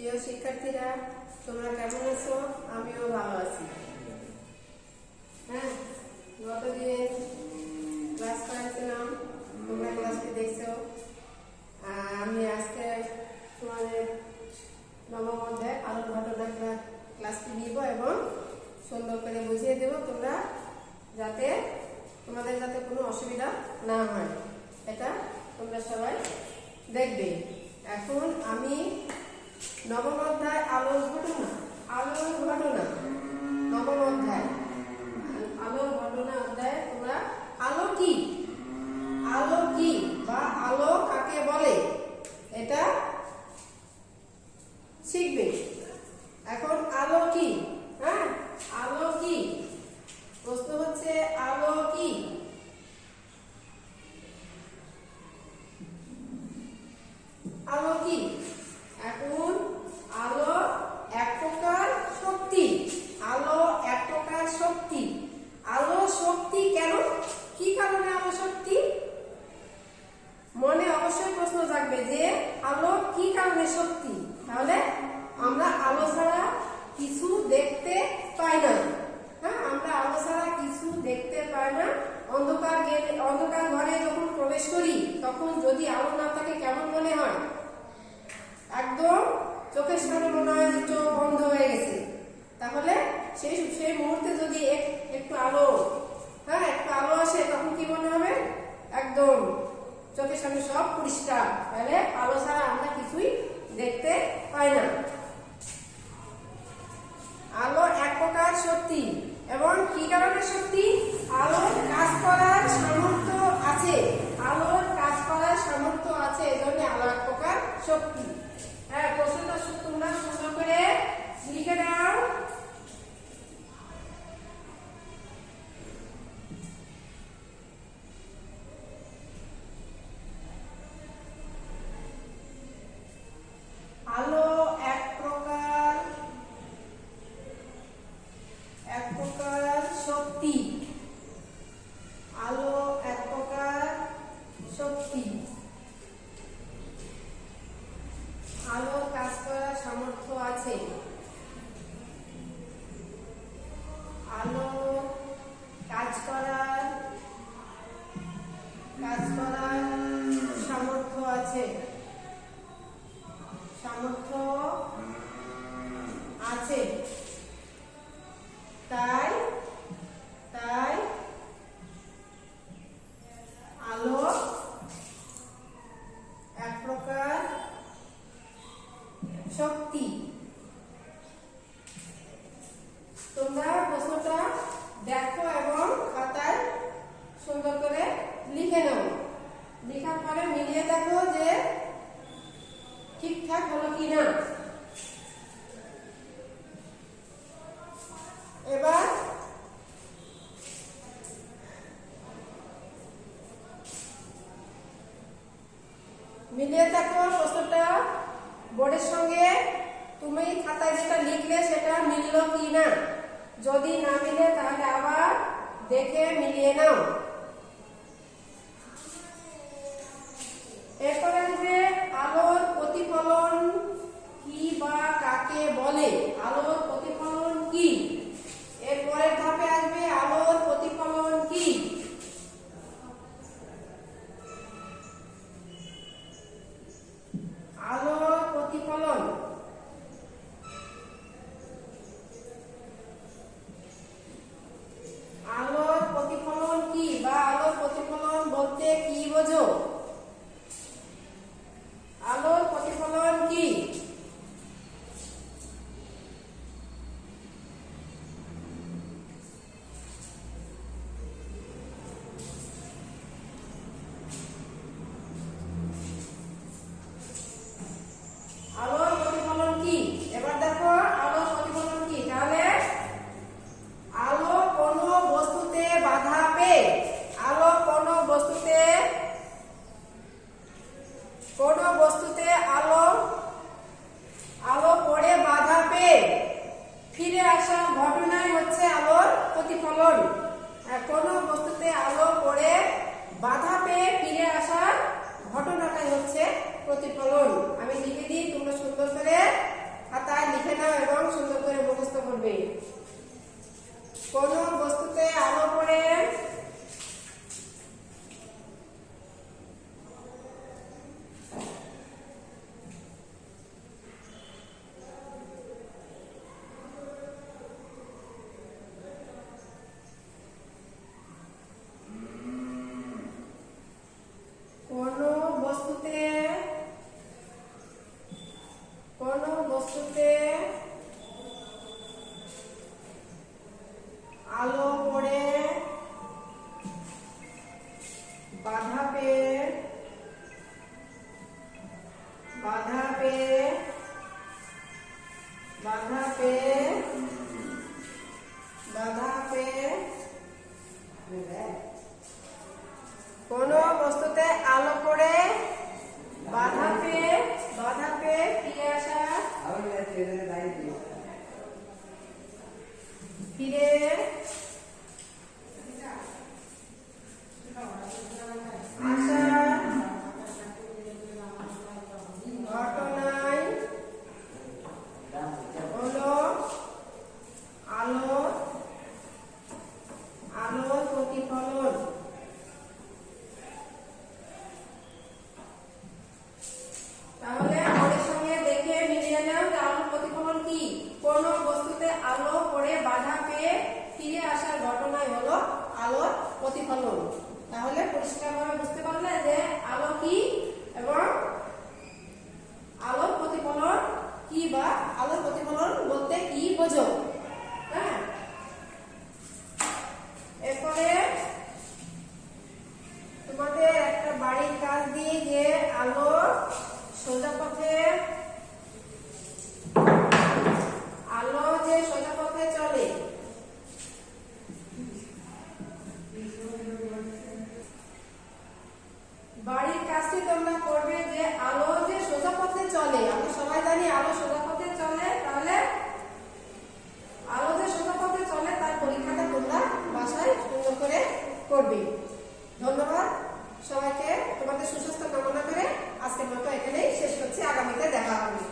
প্রিয় শিক্ষার্থীরা, তোমরা কেমন আছো? আমিও ভালো আছি। হ্যাঁ, গতদিন ক্লাস করেছিলাম, তোমরা ক্লাসটি দেখছো। আমি আজকে তোমাদের নবম অধ্যায় আলোর ঘটনা ক্লাসটি নিব এবং সুন্দর করে বুঝিয়ে দেব, তোমরা তোমাদের যাতে কোনো অসুবিধা না হয়, এটা তোমরা সবাই দেখবে। এখন আমি নবম অধ্যায় আলোর ঘটনা নবম অধ্যায় আলোর ঘটনা অধ্যায় তোমরা আলো কি বা আলো কাকে বলে এটা শিখবে। এখন আলো কি? হ্যাঁ, আলো কি? প্রশ্ন হচ্ছে আলো কি? আলো কি? এখন আলো এক প্রকার শক্তি। আলো এক প্রকার শক্তি। আলো শক্তি কেন? কি কারণে আলো শক্তি? মনে অবশ্যই প্রশ্ন জাগবে যে আলো কি কারণে শক্তি। তাহলে আমরা আলো ছাড়া কিছু দেখতে পাই না। হ্যাঁ, আমরা আলো ছাড়া কিছু দেখতে পাই না। অন্ধকার ঘরে যখন প্রবেশ করি তখন যদি আলো না থাকে কেমন মনে হয়? একদম চোখের সামনে মনে হয় যে চোখ বন্ধ হয়ে গেছে। তাহলে সেই মুহূর্তে যদি একটু আলো আসে তখন কি মনে হবে? একদম চোখের সামনে সব পরিষ্কার। তাহলে আলো ছাড়া আমরা কিছুই দেখতে পাই না। আলো এক প্রকার শক্তি। এবং কি কারণে শক্তি? আলোর কাজ করার সামর্থ্য আছে। আলোর কাজ করার সামর্থ্য আছে, এজন্য আলো এক প্রকার শক্তি। হ্যাঁ, প্রশ্নটা তোমরা সুন্দর করে লিখে দাও। আলো এক প্রকার শক্তি। আলো এক প্রকার শক্তি। আলোর কাজ করার সামর্থ্য আছে। আলো কাজ করার সামর্থ্য আছে। তাই আলো এক প্রকার শক্তি। তোমরা প্রশ্নটা দেখো এবং খাতায় সুন্দর করে লিখে নাও। লেখার পরে মিলিয়ে দেখো যে ঠিকঠাক হলো কিনা। এবার মিলিয়ে দেখো প্রশ্নটা বোর্ডের সঙ্গে তুমি খাতায় যেটা লিখলে সেটা মিললো কিনা। যদি না মিলে তাহলে আবার দেখে মিলিয়ে নাও। এরপরে আসবে আলোর প্রতিফলন কি বা কাকে বলে। আলোর প্রতিফলন কি? এরপরের ধাপে আসবে আলোর প্রতিফলন কি। আলোর প্রতিফলন কি বা আলোর প্রতিফলন বলতে কি বোঝো? আলোর প্রতিফলন কি? আলোর পেয়ে কোনো বস্তুতে আলো পড়ে বাধা পেয়ে ফিরে আসা ফিরে আসা ঘটনায় হলো আলোর প্রতিফলন। তাহলে আমাদের সঙ্গে দেখে মিলিয়ে নাও যে আলোর প্রতিফলন কি। কোন বস্তুতে আলো পড়ে বাধা পেয়ে ফিরে আসার ঘটনাই হলো আলোর প্রতিফলন। তাহলে পরিষ্কারভাবে বুঝতে পারলে যে আলো কি এবং আলোর প্রতিফলন কি, বা আলোর প্রতিফলন বলতে কি বোঝো। হ্যাঁ, এরপরে তোমাদের একটা বাড়ির কাজ দিয়ে যে আলো সোজা পথে চলে, বাড়ির কাজটি তোমরা করবে যে আলো যে সোজা পথে চলে। আমরা সবাই জানি আলো সোজা পথে চলে। তাহলে আলো যে সোজা পথে চলে তার পরীক্ষাটা তোমরা বাসায় সুন্দর করে করবে। ধন্যবাদ সবাইকে। তোমাদের সুস্বাস্থ্য কামনা করে আজকের মতো এখানেই শেষ করছি। আগামীতে দেখা হবে।